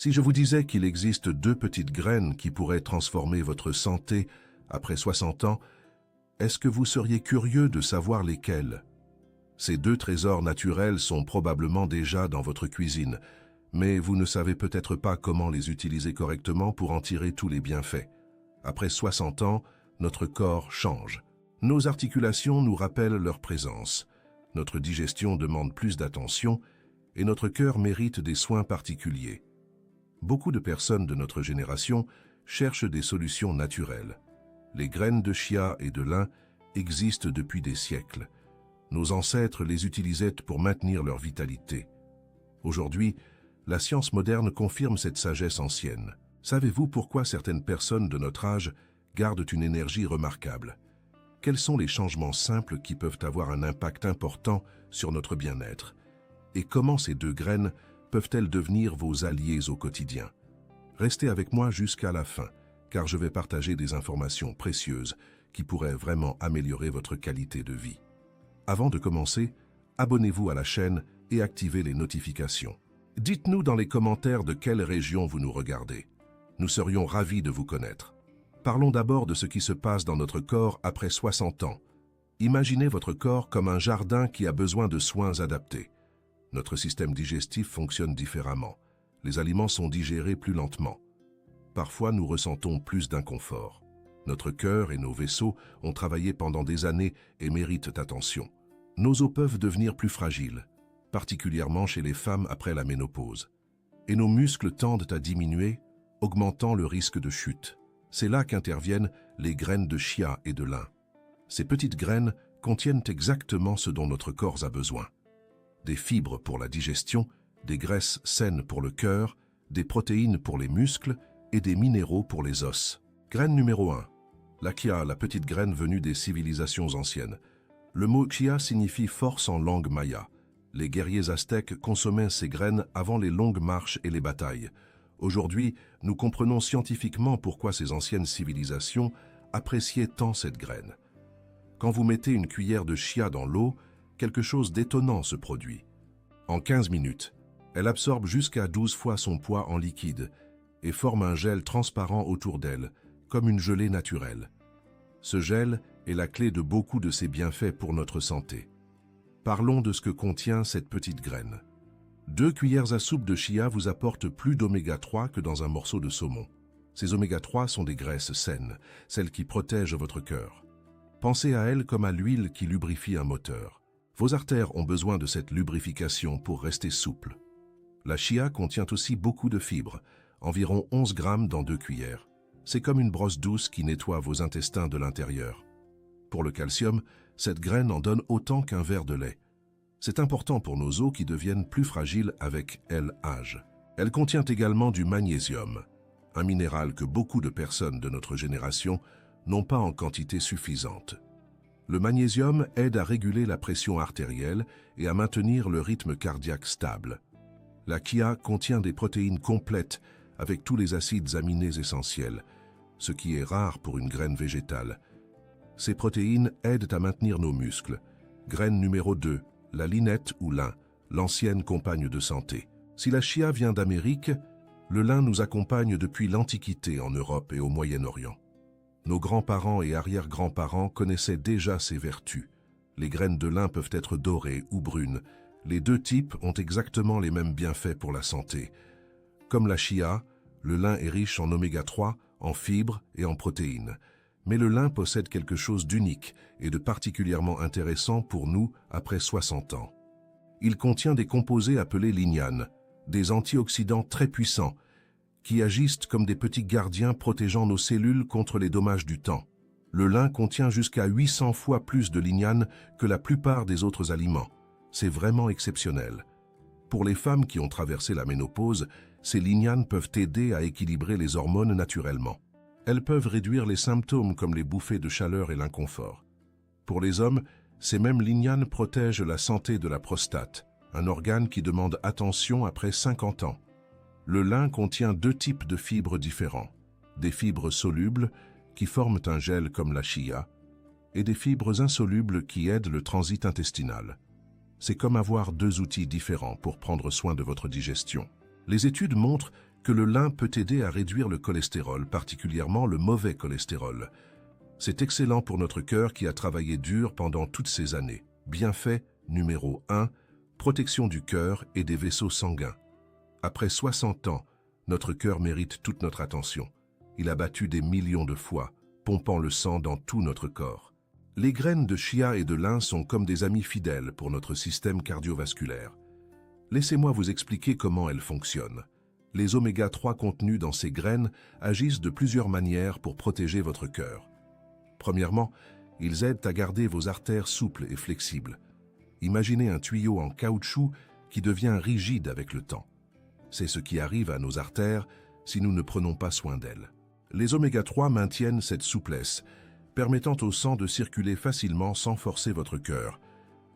Si je vous disais qu'il existe deux petites graines qui pourraient transformer votre santé après 60 ans, est-ce que vous seriez curieux de savoir lesquelles? Ces deux trésors naturels sont probablement déjà dans votre cuisine, mais vous ne savez peut-être pas comment les utiliser correctement pour en tirer tous les bienfaits. Après 60 ans, notre corps change. Nos articulations nous rappellent leur présence. Notre digestion demande plus d'attention et notre cœur mérite des soins particuliers. Beaucoup de personnes de notre génération cherchent des solutions naturelles. Les graines de chia et de lin existent depuis des siècles. Nos ancêtres les utilisaient pour maintenir leur vitalité. Aujourd'hui, la science moderne confirme cette sagesse ancienne. Savez-vous pourquoi certaines personnes de notre âge gardent une énergie remarquable? Quels sont les changements simples qui peuvent avoir un impact important sur notre bien-être? Et comment ces deux graines peuvent-elles devenir vos alliés au quotidien? Restez avec moi jusqu'à la fin, car je vais partager des informations précieuses qui pourraient vraiment améliorer votre qualité de vie. Avant de commencer, abonnez-vous à la chaîne et activez les notifications. Dites-nous dans les commentaires de quelle région vous nous regardez. Nous serions ravis de vous connaître. Parlons d'abord de ce qui se passe dans notre corps après 60 ans. Imaginez votre corps comme un jardin qui a besoin de soins adaptés. Notre système digestif fonctionne différemment. Les aliments sont digérés plus lentement. Parfois, nous ressentons plus d'inconfort. Notre cœur et nos vaisseaux ont travaillé pendant des années et méritent attention. Nos os peuvent devenir plus fragiles, particulièrement chez les femmes après la ménopause. Et nos muscles tendent à diminuer, augmentant le risque de chute. C'est là qu'interviennent les graines de chia et de lin. Ces petites graines contiennent exactement ce dont notre corps a besoin. Des fibres pour la digestion, des graisses saines pour le cœur, des protéines pour les muscles et des minéraux pour les os. Graine numéro 1. La chia, la petite graine venue des civilisations anciennes. Le mot chia signifie force en langue maya. Les guerriers aztèques consommaient ces graines avant les longues marches et les batailles. Aujourd'hui, nous comprenons scientifiquement pourquoi ces anciennes civilisations appréciaient tant cette graine. Quand vous mettez une cuillère de chia dans l'eau, quelque chose d'étonnant se produit. En 15 minutes, elle absorbe jusqu'à 12 fois son poids en liquide et forme un gel transparent autour d'elle, comme une gelée naturelle. Ce gel est la clé de beaucoup de ses bienfaits pour notre santé. Parlons de ce que contient cette petite graine. 2 cuillères à soupe de chia vous apportent plus d'oméga 3 que dans un morceau de saumon. Ces oméga 3 sont des graisses saines, celles qui protègent votre cœur. Pensez à elles comme à l'huile qui lubrifie un moteur. Vos artères ont besoin de cette lubrification pour rester souples. La chia contient aussi beaucoup de fibres, environ 11 grammes dans 2 cuillères. C'est comme une brosse douce qui nettoie vos intestins de l'intérieur. Pour le calcium, cette graine en donne autant qu'un verre de lait. C'est important pour nos os qui deviennent plus fragiles avec l'âge. Elle contient également du magnésium, un minéral que beaucoup de personnes de notre génération n'ont pas en quantité suffisante. Le magnésium aide à réguler la pression artérielle et à maintenir le rythme cardiaque stable. La chia contient des protéines complètes avec tous les acides aminés essentiels, ce qui est rare pour une graine végétale. Ces protéines aident à maintenir nos muscles. Graine numéro 2, la linette ou lin, l'ancienne compagne de santé. Si la chia vient d'Amérique, le lin nous accompagne depuis l'Antiquité en Europe et au Moyen-Orient. Nos grands-parents et arrière-grands-parents connaissaient déjà ses vertus. Les graines de lin peuvent être dorées ou brunes. Les deux types ont exactement les mêmes bienfaits pour la santé. Comme la chia, le lin est riche en oméga 3, en fibres et en protéines. Mais le lin possède quelque chose d'unique et de particulièrement intéressant pour nous après 60 ans. Il contient des composés appelés lignanes, des antioxydants très puissants, qui agissent comme des petits gardiens protégeant nos cellules contre les dommages du temps. Le lin contient jusqu'à 800 fois plus de lignanes que la plupart des autres aliments. C'est vraiment exceptionnel. Pour les femmes qui ont traversé la ménopause, ces lignanes peuvent aider à équilibrer les hormones naturellement. Elles peuvent réduire les symptômes comme les bouffées de chaleur et l'inconfort. Pour les hommes, ces mêmes lignanes protègent la santé de la prostate, un organe qui demande attention après 50 ans. Le lin contient 2 types de fibres différents. Des fibres solubles, qui forment un gel comme la chia, et des fibres insolubles qui aident le transit intestinal. C'est comme avoir 2 outils différents pour prendre soin de votre digestion. Les études montrent que le lin peut aider à réduire le cholestérol, particulièrement le mauvais cholestérol. C'est excellent pour notre cœur qui a travaillé dur pendant toutes ces années. Bienfait numéro 1, protection du cœur et des vaisseaux sanguins. Après 60 ans, notre cœur mérite toute notre attention. Il a battu des millions de fois, pompant le sang dans tout notre corps. Les graines de chia et de lin sont comme des amis fidèles pour notre système cardiovasculaire. Laissez-moi vous expliquer comment elles fonctionnent. Les oméga 3 contenus dans ces graines agissent de plusieurs manières pour protéger votre cœur. Premièrement, ils aident à garder vos artères souples et flexibles. Imaginez un tuyau en caoutchouc qui devient rigide avec le temps. C'est ce qui arrive à nos artères si nous ne prenons pas soin d'elles. Les oméga 3 maintiennent cette souplesse, permettant au sang de circuler facilement sans forcer votre cœur.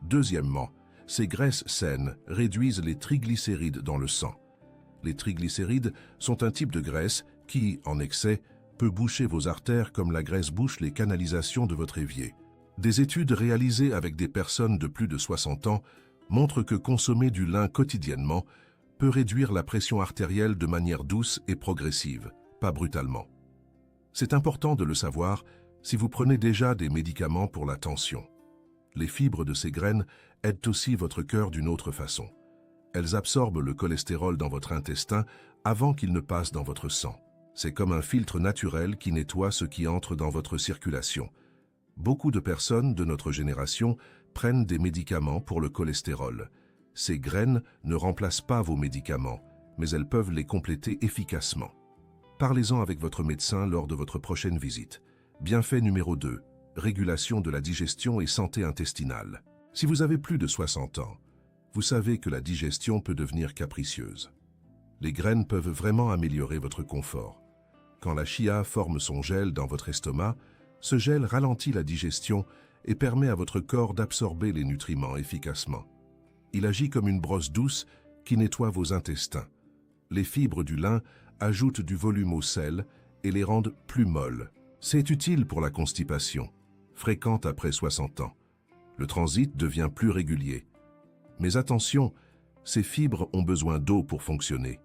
Deuxièmement, ces graisses saines réduisent les triglycérides dans le sang. Les triglycérides sont un type de graisse qui, en excès, peut boucher vos artères comme la graisse bouche les canalisations de votre évier. Des études réalisées avec des personnes de plus de 60 ans montrent que consommer du lin quotidiennement peut réduire la pression artérielle de manière douce et progressive, pas brutalement. C'est important de le savoir si vous prenez déjà des médicaments pour la tension. Les fibres de ces graines aident aussi votre cœur d'une autre façon. Elles absorbent le cholestérol dans votre intestin avant qu'il ne passe dans votre sang. C'est comme un filtre naturel qui nettoie ce qui entre dans votre circulation. Beaucoup de personnes de notre génération prennent des médicaments pour le cholestérol. Ces graines ne remplacent pas vos médicaments, mais elles peuvent les compléter efficacement. Parlez-en avec votre médecin lors de votre prochaine visite. Bienfait numéro 2, régulation de la digestion et santé intestinale. Si vous avez plus de 60 ans, vous savez que la digestion peut devenir capricieuse. Les graines peuvent vraiment améliorer votre confort. Quand la chia forme son gel dans votre estomac, ce gel ralentit la digestion et permet à votre corps d'absorber les nutriments efficacement. Il agit comme une brosse douce qui nettoie vos intestins. Les fibres du lin ajoutent du volume aux selles et les rendent plus molles. C'est utile pour la constipation, fréquente après 60 ans. Le transit devient plus régulier. Mais attention, ces fibres ont besoin d'eau pour fonctionner.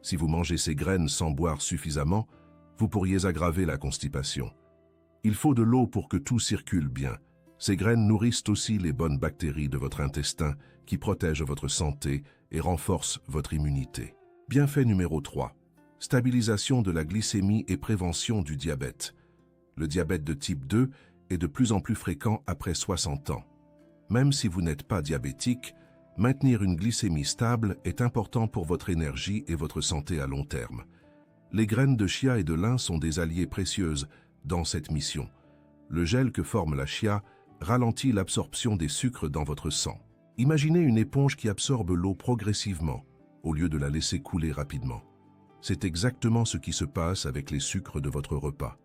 Si vous mangez ces graines sans boire suffisamment, vous pourriez aggraver la constipation. Il faut de l'eau pour que tout circule bien. Ces graines nourrissent aussi les bonnes bactéries de votre intestin qui protègent votre santé et renforcent votre immunité. Bienfait numéro 3. Stabilisation de la glycémie et prévention du diabète. Le diabète de type 2 est de plus en plus fréquent après 60 ans. Même si vous n'êtes pas diabétique, maintenir une glycémie stable est important pour votre énergie et votre santé à long terme. Les graines de chia et de lin sont des alliées précieuses dans cette mission. Le gel que forme la chia ralentit l'absorption des sucres dans votre sang. Imaginez une éponge qui absorbe l'eau progressivement, au lieu de la laisser couler rapidement. C'est exactement ce qui se passe avec les sucres de votre repas.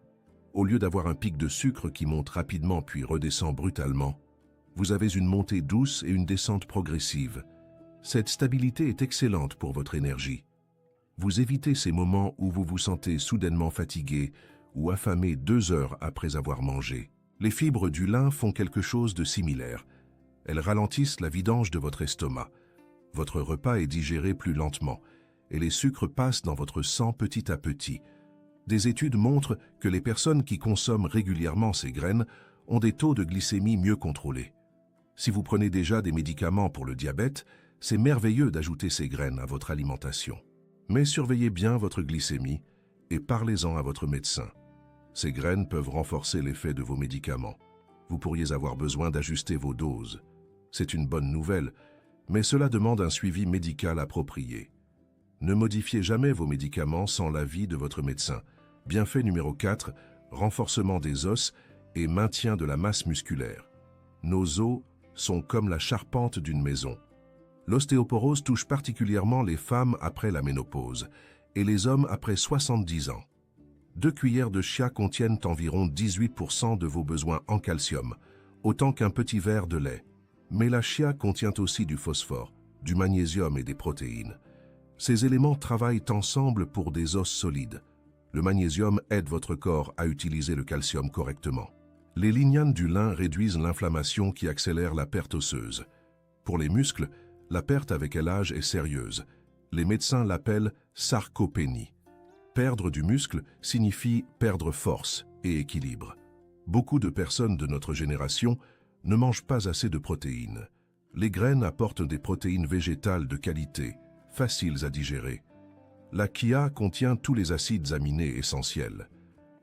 Au lieu d'avoir un pic de sucre qui monte rapidement puis redescend brutalement, vous avez une montée douce et une descente progressive. Cette stabilité est excellente pour votre énergie. Vous évitez ces moments où vous vous sentez soudainement fatigué ou affamé 2 heures après avoir mangé. Les fibres du lin font quelque chose de similaire. Elles ralentissent la vidange de votre estomac. Votre repas est digéré plus lentement et les sucres passent dans votre sang petit à petit. Des études montrent que les personnes qui consomment régulièrement ces graines ont des taux de glycémie mieux contrôlés. Si vous prenez déjà des médicaments pour le diabète, c'est merveilleux d'ajouter ces graines à votre alimentation. Mais surveillez bien votre glycémie et parlez-en à votre médecin. Ces graines peuvent renforcer l'effet de vos médicaments. Vous pourriez avoir besoin d'ajuster vos doses. C'est une bonne nouvelle, mais cela demande un suivi médical approprié. Ne modifiez jamais vos médicaments sans l'avis de votre médecin. Bienfait numéro 4, renforcement des os et maintien de la masse musculaire. Nos os sont comme la charpente d'une maison. L'ostéoporose touche particulièrement les femmes après la ménopause et les hommes après 70 ans. 2 cuillères de chia contiennent environ 18% de vos besoins en calcium, autant qu'un petit verre de lait. Mais la chia contient aussi du phosphore, du magnésium et des protéines. Ces éléments travaillent ensemble pour des os solides. Le magnésium aide votre corps à utiliser le calcium correctement. Les lignanes du lin réduisent l'inflammation qui accélère la perte osseuse. Pour les muscles, la perte avec l'âge est sérieuse. Les médecins l'appellent Sarcopénie. Perdre du muscle signifie perdre force et équilibre. Beaucoup de personnes de notre génération ne mangent pas assez de protéines. Les graines apportent des protéines végétales de qualité, faciles à digérer. La chia contient tous les acides aminés essentiels.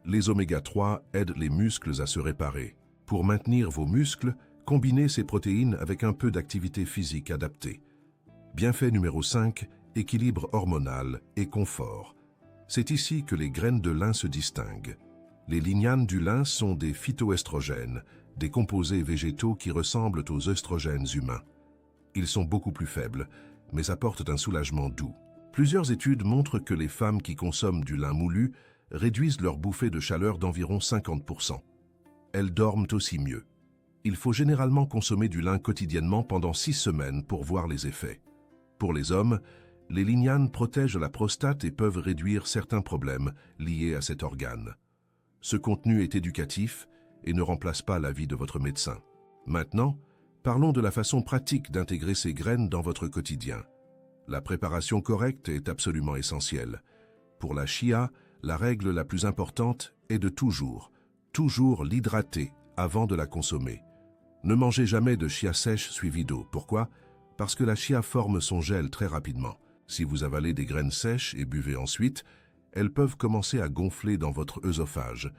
Les oméga-3 aident les muscles à se réparer. Pour maintenir vos muscles, combinez ces protéines avec un peu d'activité physique adaptée. Bienfait numéro 5, équilibre hormonal et confort. C'est ici que les graines de lin se distinguent. Les lignanes du lin sont des phytoestrogènes, des composés végétaux qui ressemblent aux œstrogènes humains. Ils sont beaucoup plus faibles, mais apportent un soulagement doux. Plusieurs études montrent que les femmes qui consomment du lin moulu réduisent leur bouffée de chaleur d'environ 50%. Elles dorment aussi mieux. Il faut généralement consommer du lin quotidiennement pendant 6 semaines pour voir les effets. Pour les hommes, les lignanes protègent la prostate et peuvent réduire certains problèmes liés à cet organe. Ce contenu est éducatif et ne remplace pas l'avis de votre médecin. Maintenant, parlons de la façon pratique d'intégrer ces graines dans votre quotidien. La préparation correcte est absolument essentielle. Pour la chia, la règle la plus importante est de toujours l'hydrater avant de la consommer. Ne mangez jamais de chia sèche suivie d'eau. Pourquoi? Parce que la chia forme son gel très rapidement. Si vous avalez des graines sèches et buvez ensuite, elles peuvent commencer à gonfler dans votre œsophage,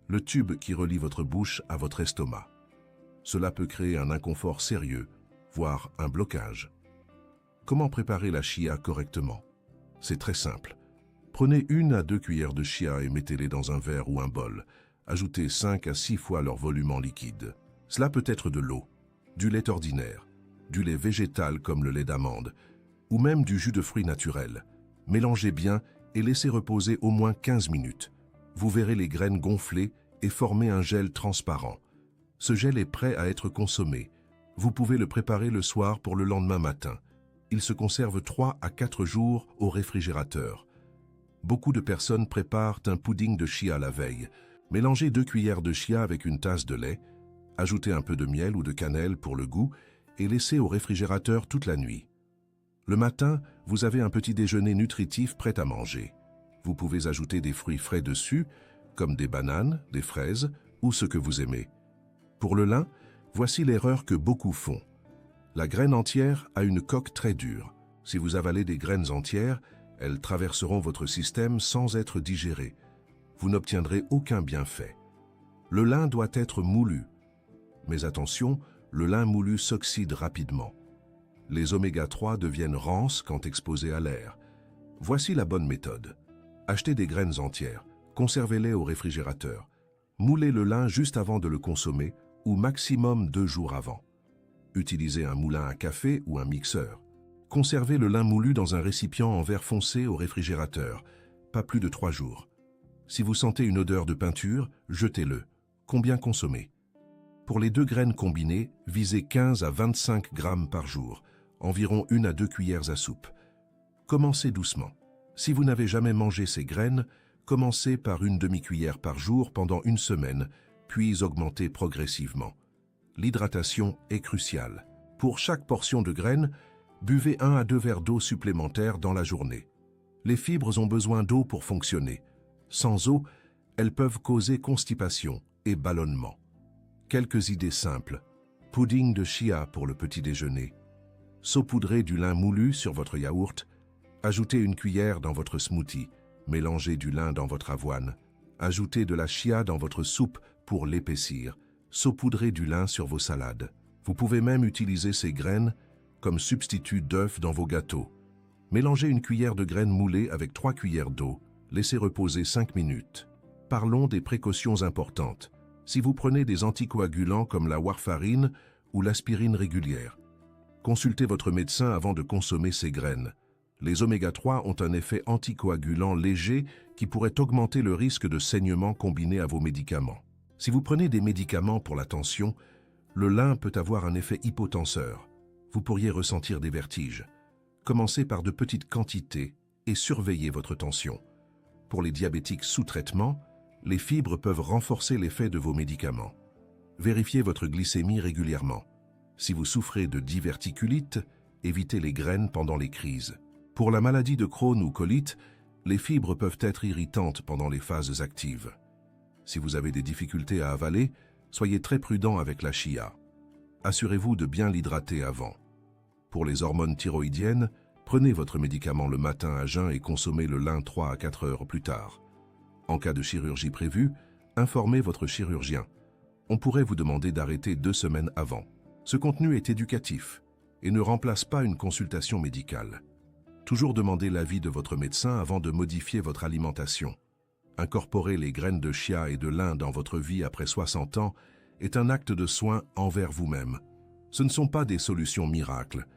le tube qui relie votre bouche à votre estomac. Cela peut créer un inconfort sérieux, voire un blocage. Comment préparer la chia correctement? C'est très simple. Prenez 1 à 2 cuillères de chia et mettez-les dans un verre ou un bol. Ajoutez 5 à 6 fois leur volume en liquide. Cela peut être de l'eau, du lait ordinaire, du lait végétal comme le lait d'amande, ou même du jus de fruits naturel. Mélangez bien et laissez reposer au moins 15 minutes. Vous verrez les graines gonfler et former un gel transparent. Ce gel est prêt à être consommé. Vous pouvez le préparer le soir pour le lendemain matin. Il se conserve 3 à 4 jours au réfrigérateur. Beaucoup de personnes préparent un pudding de chia la veille. Mélangez 2 cuillères de chia avec une tasse de lait, ajoutez un peu de miel ou de cannelle pour le goût et laissez au réfrigérateur toute la nuit. Le matin, vous avez un petit déjeuner nutritif prêt à manger. Vous pouvez ajouter des fruits frais dessus, comme des bananes, des fraises ou ce que vous aimez. Pour le lin, voici l'erreur que beaucoup font. La graine entière a une coque très dure. Si vous avalez des graines entières, elles traverseront votre système sans être digérées. Vous n'obtiendrez aucun bienfait. Le lin doit être moulu. Mais attention, le lin moulu s'oxyde rapidement. Les oméga-3 deviennent rances quand exposés à l'air. Voici la bonne méthode. Achetez des graines entières, conservez-les au réfrigérateur. Moulez le lin juste avant de le consommer ou maximum 2 jours avant. Utilisez un moulin à café ou un mixeur. Conservez le lin moulu dans un récipient en verre foncé au réfrigérateur, pas plus de 3 jours. Si vous sentez une odeur de peinture, jetez-le. Combien consommer? Pour les 2 graines combinées, visez 15 à 25 grammes par jour, environ 1 à 2 cuillères à soupe. Commencez doucement. Si vous n'avez jamais mangé ces graines, commencez par 1 demi-cuillère par jour pendant 1 semaine, puis augmentez progressivement. L'hydratation est cruciale. Pour chaque portion de graines, buvez 1 à 2 verres d'eau supplémentaires dans la journée. Les fibres ont besoin d'eau pour fonctionner. Sans eau, elles peuvent causer constipation et ballonnement. Quelques idées simples. Pudding de chia pour le petit déjeuner. Saupoudrez du lin moulu sur votre yaourt. Ajoutez 1 cuillère dans votre smoothie. Mélangez du lin dans votre avoine. Ajoutez de la chia dans votre soupe pour l'épaissir. Saupoudrez du lin sur vos salades. Vous pouvez même utiliser ces graines comme substitut d'œufs dans vos gâteaux. Mélangez 1 cuillère de graines moulées avec 3 cuillères d'eau. Laissez reposer 5 minutes. Parlons des précautions importantes. Si vous prenez des anticoagulants comme la warfarine ou l'aspirine régulière, consultez votre médecin avant de consommer ces graines. Les oméga-3 ont un effet anticoagulant léger qui pourrait augmenter le risque de saignement combiné à vos médicaments. Si vous prenez des médicaments pour la tension, le lin peut avoir un effet hypotenseur. Vous pourriez ressentir des vertiges. Commencez par de petites quantités et surveillez votre tension. Pour les diabétiques sous traitement, les fibres peuvent renforcer l'effet de vos médicaments. Vérifiez votre glycémie régulièrement. Si vous souffrez de diverticulite, évitez les graines pendant les crises. Pour la maladie de Crohn ou colite, les fibres peuvent être irritantes pendant les phases actives. Si vous avez des difficultés à avaler, soyez très prudent avec la chia. Assurez-vous de bien l'hydrater avant. Pour les hormones thyroïdiennes, prenez votre médicament le matin à jeun et consommez-le 3 à 4 heures plus tard. En cas de chirurgie prévue, informez votre chirurgien. On pourrait vous demander d'arrêter 2 semaines avant. Ce contenu est éducatif et ne remplace pas une consultation médicale. Toujours demandez l'avis de votre médecin avant de modifier votre alimentation. Incorporer les graines de chia et de lin dans votre vie après 60 ans est un acte de soin envers vous-même. Ce ne sont pas des solutions miracles,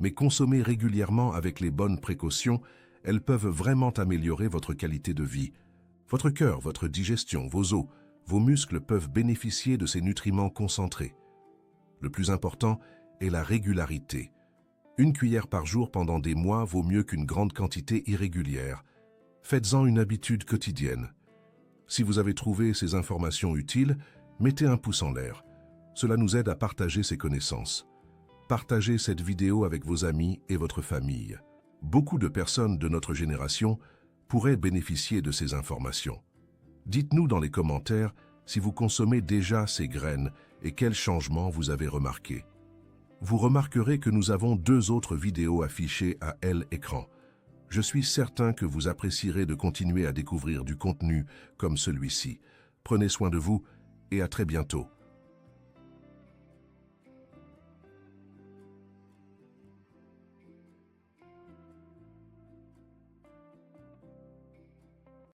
mais consommées régulièrement avec les bonnes précautions, elles peuvent vraiment améliorer votre qualité de vie. Votre cœur, votre digestion, vos os, vos muscles peuvent bénéficier de ces nutriments concentrés. Le plus important est la régularité. 1 cuillère par jour pendant des mois vaut mieux qu'une grande quantité irrégulière. Faites-en une habitude quotidienne. Si vous avez trouvé ces informations utiles, mettez un pouce en l'air. Cela nous aide à partager ces connaissances. Partagez cette vidéo avec vos amis et votre famille. Beaucoup de personnes de notre génération pourraient bénéficier de ces informations. Dites-nous dans les commentaires si vous consommez déjà ces graines et quels changements vous avez remarqués. Vous remarquerez que nous avons 2 autres vidéos affichées à l'écran. Je suis certain que vous apprécierez de continuer à découvrir du contenu comme celui-ci. Prenez soin de vous et à très bientôt.